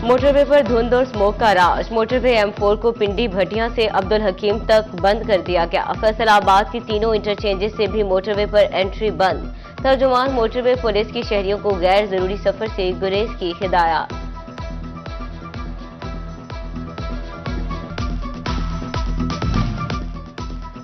Motorway पर धुंध और स्मोक का राज। मोटरवे M4 को पिंडी भटिया से अब्दुल हकीम तक बंद कर दिया गया। फैसलाबाद की तीनों इंटरचेंजेस से भी मोटरवे पर एंट्री बंद। तर्जुमान मोटरवे पुलिस की शहरियों को गैर जरूरी सफर से गुरेज की हिदायत।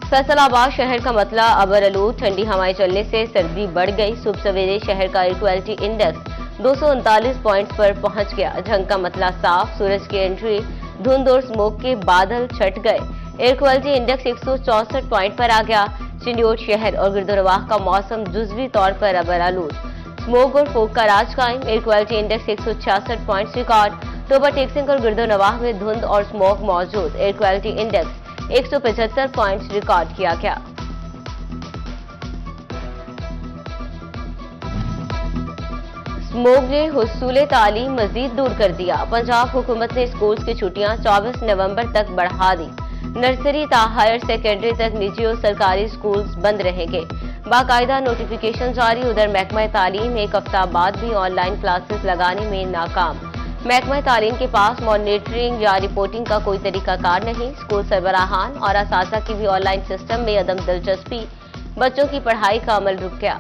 फैसलाबाद शहर का मतला अबरआलूद। ठंडी हवाएं चलने से सर्दी बढ़ गई। सुबह सवेरे शहर का एयर क्वालिटी इंडेक्स 239 पॉइंट्स पर पहुंच गया। ढंग का मतला साफ, सूरज की एंट्री, धुंध और स्मोक के बादल छट गए। एयर क्वालिटी इंडेक्स 164 पॉइंट पर आ गया। चिंडियोट शहर और गिरदोनवाह का मौसम जुजवी तौर पर अबरआलूद। स्मोक और फोग का राज कायम। Air quality index 166 points record. Toba टेक्सिंग और गिरदोनवाह में धुंध और स्मोक मौजूद। Air quality index 175 points record किया गया। स्मोक ने हुसूल तालीम मजीद दूर कर दिया। पंजाब हुकूमत ने स्कूल्स की छुट्टियां 24 नवंबर तक बढ़ा दी। नर्सरी ता हायर सेकेंडरी तक निजी और सरकारी स्कूल्स बंद रहेंगे। बाकायदा नोटिफिकेशन जारी। उधर महकमा तालीम एक हफ्ता बाद भी ऑनलाइन क्लासेस लगाने में नाकाम। महकमा तालीम के पास मॉनिटरिंग या रिपोर्टिंग का कोई तरीकाकार नहीं। स्कूल सरबराहान और असातिज़ा की भी ऑनलाइन सिस्टम में अदम दिलचस्पी। बच्चों की पढ़ाई का अमल रुक गया।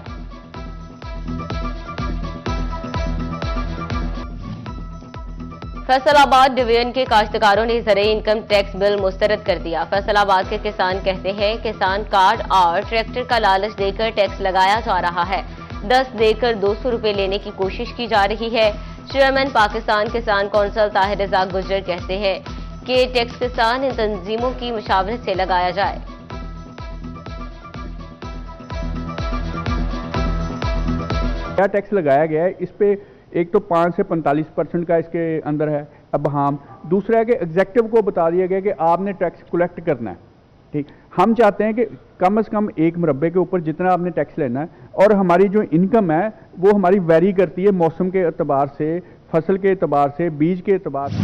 फैसलाबाद डिवीजन के काश्तकारों ने ज़राई इनकम टैक्स बिल मुस्तरद कर दिया। फैसलाबाद के किसान कहते हैं किसान कार्ड और ट्रैक्टर का लालच देकर टैक्स लगाया जा रहा है। 10 देकर 200 रुपए लेने की कोशिश की जा रही है। चेयरमैन पाकिस्तान किसान कौंसिल ताहिर रज़ाक गुज्जर कहते हैं कि टैक्स किसान इन तंजीमों की मुशावरत से लगाया जाए। क्या टैक्स लगाया गया है इस पे, एक तो 5 से 45% का इसके अंदर है अबहाम। दूसरा है कि एग्जेक्टिव को बता दिया गया कि आपने टैक्स कलेक्ट करना है। ठीक, हम चाहते हैं कि कम से कम एक मुरब्बे के ऊपर जितना आपने टैक्स लेना है, और हमारी जो इनकम है वो हमारी वेरी करती है मौसम के एतबार से, फसल के एतबार से, बीज के एतबार से।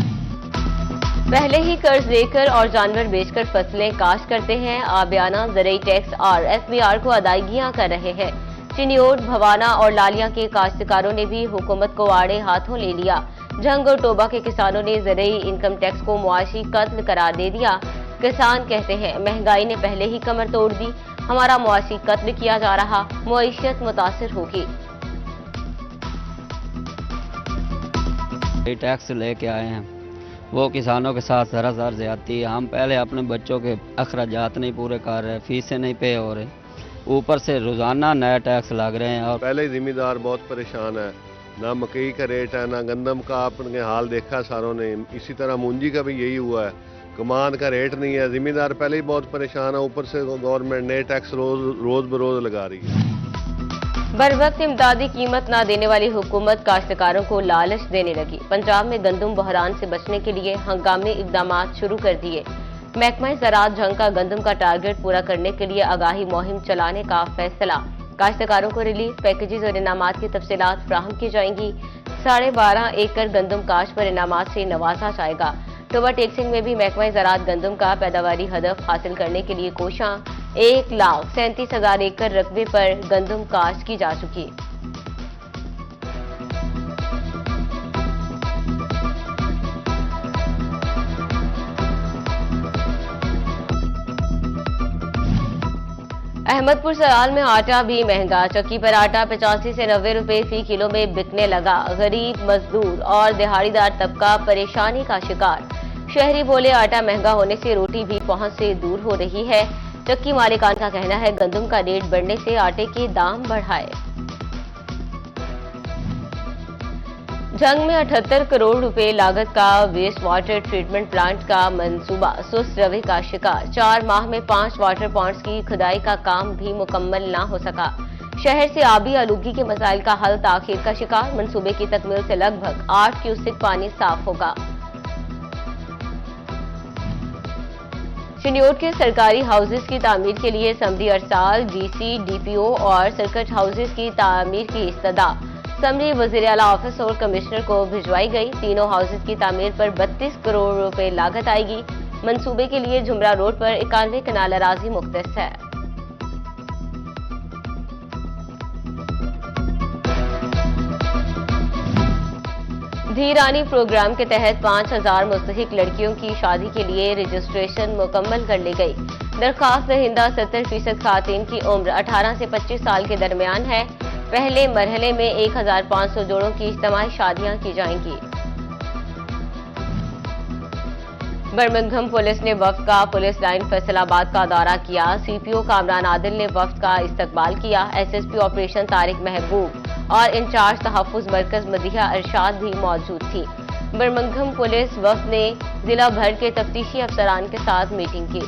पहले ही कर्ज लेकर और जानवर बेचकर फसलें काश्त करते हैं। आबियाना ज़राई टैक्स और SBR को अदायगियां कर रहे हैं। चिनियोट, भवाना और लालिया के काश्तकारों ने भी हुकूमत को आड़े हाथों ले लिया। झंग और टोबा के किसानों ने ज़राई इनकम टैक्स को मुआशी कत्ल करार दे दिया। किसान कहते हैं महंगाई ने पहले ही कमर तोड़ दी, हमारा मुआशी कत्ल किया जा रहा, मुईशत मुतासिर होगी। टैक्स लेके आए हैं, वो किसानों के साथ सरासर ज्यादती है। हम पहले अपने बच्चों के अखराजात नहीं पूरे कर रहे, फीसें नहीं पे हो रहे, ऊपर से रोजाना नया टैक्स लग रहे हैं। और पहले जिम्मेदार बहुत परेशान है, ना मकई का रेट है ना गंदम का। आपने हाल देखा सारों ने, इसी तरह मूंजी का भी यही हुआ है, कमान का रेट नहीं है। जिम्मेदार पहले ही बहुत परेशान है, ऊपर से गवर्नमेंट नए टैक्स रोज बरोज लगा रही है। बर वक्त इमदादी कीमत न देने वाली हुकूमत काश्तकारों को लालच देने लगी। पंजाब में गंदम बहरान से बचने के लिए हंगामी इकदाम शुरू कर दिए। महकमा ज़राअत झंग का गंदम का टारगेट पूरा करने के लिए आगाही मुहिम चलाने का फैसला। काश्तकारों को रिलीफ पैकेजेस और इनामात की तफसीलात फ्राहम की जाएंगी। 12.5 एकड़ गंदम काश पर इनामात से नवाजा जाएगा। टोबा टेक्सिंग में भी महकमा ज़राअत गंदम का पैदावारी हदफ हासिल करने के लिए कोशां 1,37,000 एकड़ रकबे पर गंदम काश्त की जा चुकी। अहमदपुर सराल में आटा भी महंगा। चक्की पर आटा 85 से 90 रुपए फी किलो में बिकने लगा। गरीब, मजदूर और दिहाड़ीदार तबका परेशानी का शिकार। शहरी बोले आटा महंगा होने से रोटी भी पहुंच से दूर हो रही है। चक्की मालिकान का कहना है गंदम का रेट बढ़ने से आटे के दाम बढ़ाए। झंग में 78 करोड़ रुपए लागत का वेस्ट वाटर ट्रीटमेंट प्लांट का मंसूबा सुस्त रवि का शिकार। 4 माह में 5 वाटर पॉइंट्स की खुदाई का काम भी मुकम्मल न हो सका। शहर से आबी आलूगी के मसाइल का हल ताखीर का शिकार। मंसूबे की तकमील से लगभग 8 क्यूसेक पानी साफ होगा। चिनियोट के सरकारी हाउसेस की तामीर के लिए समरी अरसाल, DC, DPO और सर्किट हाउसेस की तामीर की इस्तदा समरी वज़ीर आला ऑफिस और कमिश्नर को भिजवाई गई। तीनों हाउसेस की तामीर पर 32 करोड़ रुपए लागत आएगी। मंसूबे के लिए जुमरा रोड पर 91 कनाल अराजी मुख्तस है। धीरानी प्रोग्राम के तहत 5000 मुस्तहिक लड़कियों की शादी के लिए रजिस्ट्रेशन मुकम्मल कर ली गई। दरखास्त दहिंदा 70% खातन की उम्र 18 से 25 साल के दरमियान है। पहले मरहले में 1500 जोड़ों की इज्तिमाई शादियां की जाएंगी। बर्मिंघम पुलिस ने वफ्द का पुलिस लाइन फैसलाबाद का दौरा किया। सीपीओ कामरान आदिल ने वफ्द का इस्तकबाल किया। एसएसपी ऑपरेशन तारिक महबूब और इंचार्ज तहफ्फुज मरकज मदीहा अरशाद भी मौजूद थी। बर्मिंघम पुलिस वफ्द ने जिला भर के तफ्तीशी अफसरान के साथ मीटिंग की।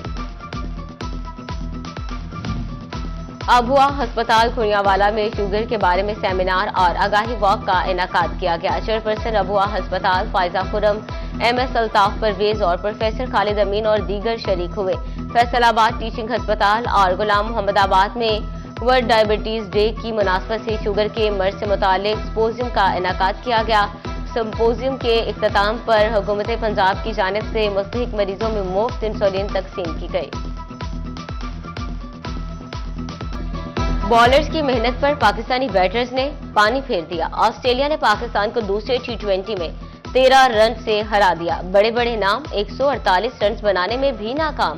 अबुआ अस्पताल खुरियावाला में शुगर के बारे में सेमिनार और आगाही वॉक का इनेकाद किया गया। चेयरपर्सन अबुआ अस्पताल फायजा खुरम, MS अल्ताफ परवेज और प्रोफेसर खालिद अमीन और दीगर शरीक हुए। फैसलाबाद टीचिंग अस्पताल और गुलाम मोहम्मदाबाद में वर्ल्ड डायबिटीज डे की मुनासबत से शुगर के मर्ज से मुतालिक सिंपोजियम का इनेकाद किया गया। सिंपोजियम के इख्तिताम पर हुकूमत पंजाब की जानिब से मुस्तहिक मरीजों में मुफ्त इंसुलिन तकसीम की गई। बॉलर्स की मेहनत पर पाकिस्तानी बैटर्स ने पानी फेर दिया। ऑस्ट्रेलिया ने पाकिस्तान को दूसरे T20 में 13 रन से हरा दिया। बड़े बड़े नाम 148 रन बनाने में भी नाकाम।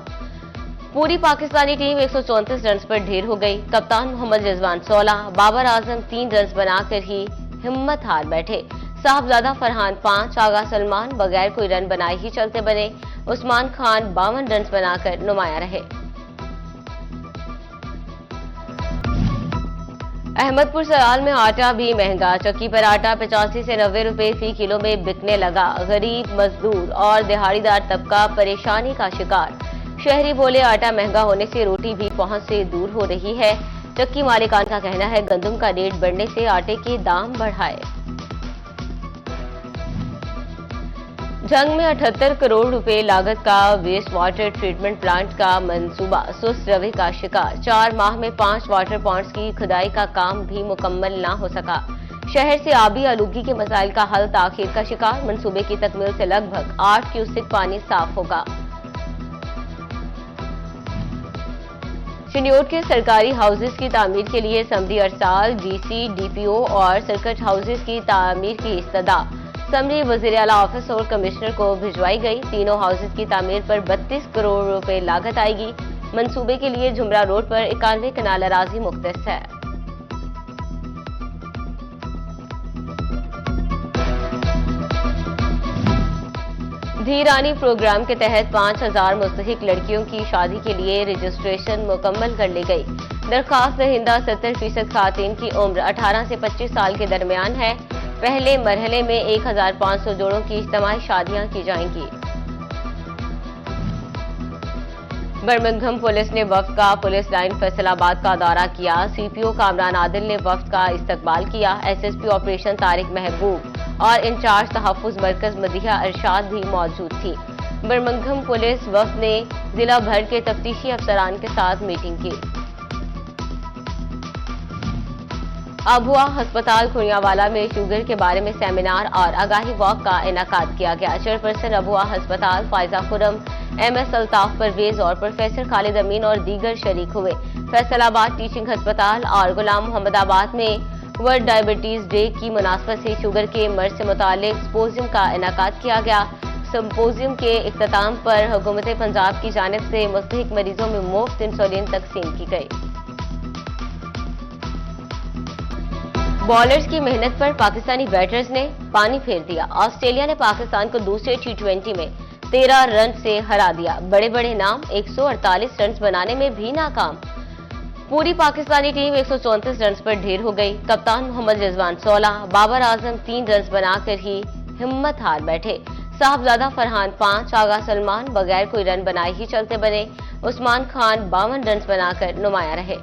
पूरी पाकिस्तानी टीम 134 रन पर ढेर हो गई। कप्तान मोहम्मद रिजवान 16, बाबर आजम 3 रन बनाकर ही हिम्मत हार बैठे। साहबजादा फरहान 5, आगा सलमान बगैर कोई रन बनाए ही चलते बने। उस्मान खान 52 रन बनाकर नुमाया रहे। अहमदपुर सराल में आटा भी महंगा। चक्की पर आटा 85 से 90 रुपए फी किलो में बिकने लगा। गरीब, मजदूर और दिहाड़ीदार तबका परेशानी का शिकार। शहरी बोले आटा महंगा होने से रोटी भी पहुंच से दूर हो रही है। चक्की मालिकान का कहना है गंदम का रेट बढ़ने से आटे के दाम बढ़ाए। जंग में 78 करोड़ रुपए लागत का वेस्ट वाटर ट्रीटमेंट प्लांट का मंसूबा सुस्त रवि का शिकार। 4 माह में 5 वाटर पॉइंट्स की खुदाई का काम भी मुकम्मल ना हो सका। शहर से आबी आलूगी के मसाइल का हल ताखीर का शिकार। मंसूबे की तकमील से लगभग 8 क्यूसेक पानी साफ होगा। चिन्योट के सरकारी हाउसेस की तामीर के लिए समरी अरसाल, डीसी, डीपीओ और सर्किट हाउसेस की तामीर की इस्तदा समरी वज़ीर आला ऑफिस और कमिश्नर को भिजवाई गई। तीनों हाउसेस की तामीर पर 32 करोड़ रुपए लागत आएगी। मंसूबे के लिए जुमरा रोड पर 91 कनाल अराजी मुख्तस है। धीरानी प्रोग्राम के तहत 5000 मुस्तहिक लड़कियों की शादी के लिए रजिस्ट्रेशन मुकम्मल कर ली गई। दरखास्त दहिंदा 70% खातन की उम्र 18 से 25 साल के दरमियान है। पहले मरहले में 1500 जोड़ों की इज्तिमाई शादियां की जाएंगी। बर्मिंघम पुलिस ने वफ्द का पुलिस लाइन फैसलाबाद का दौरा किया। सीपीओ कामरान आदिल ने वफ्द का इस्तकबाल किया। एसएसपी ऑपरेशन तारिक महबूब और इंचार्ज तहफ्फुज मरकज मदीहा अरशाद भी मौजूद थी। बर्मिंघम पुलिस वफ्द ने जिला भर के तफ्तीशी अफसरान के साथ मीटिंग की। अबुआ अस्पताल खुरियावाला में शुगर के बारे में सेमिनार और आगाही वॉक का इनेकाद किया गया। चेयरपर्सन अबुआ अस्पताल फायजा खुरम, MS अल्ताफ परवेज और प्रोफेसर खालिद अमीन और दीगर शरीक हुए। फैसलाबाद टीचिंग अस्पताल और गुलाम मोहम्मदाबाद में वर्ल्ड डायबिटीज डे की मुनासबत से शुगर के मर्ज से मुतालिक सिंपोजियम का इनेकाद किया गया। सिंपोजियम के इख्तिताम पर हुकूमत पंजाब की जानिब से मुस्तहिक मरीजों में मुफ्त इंसुलिन तकसीम की गई। बॉलर्स की मेहनत पर पाकिस्तानी बैटर्स ने पानी फेर दिया। ऑस्ट्रेलिया ने पाकिस्तान को दूसरे T20 में 13 रन से हरा दिया। बड़े बड़े नाम 148 रन बनाने में भी नाकाम। पूरी पाकिस्तानी टीम 134 रन पर ढेर हो गई। कप्तान मोहम्मद रिजवान 16, बाबर आजम 3 रन बनाकर ही हिम्मत हार बैठे। साहबजादा फरहान 5, आगा सलमान बगैर कोई रन बनाए ही चलते बने। उस्मान खान 52 रन बनाकर नुमाया रहे।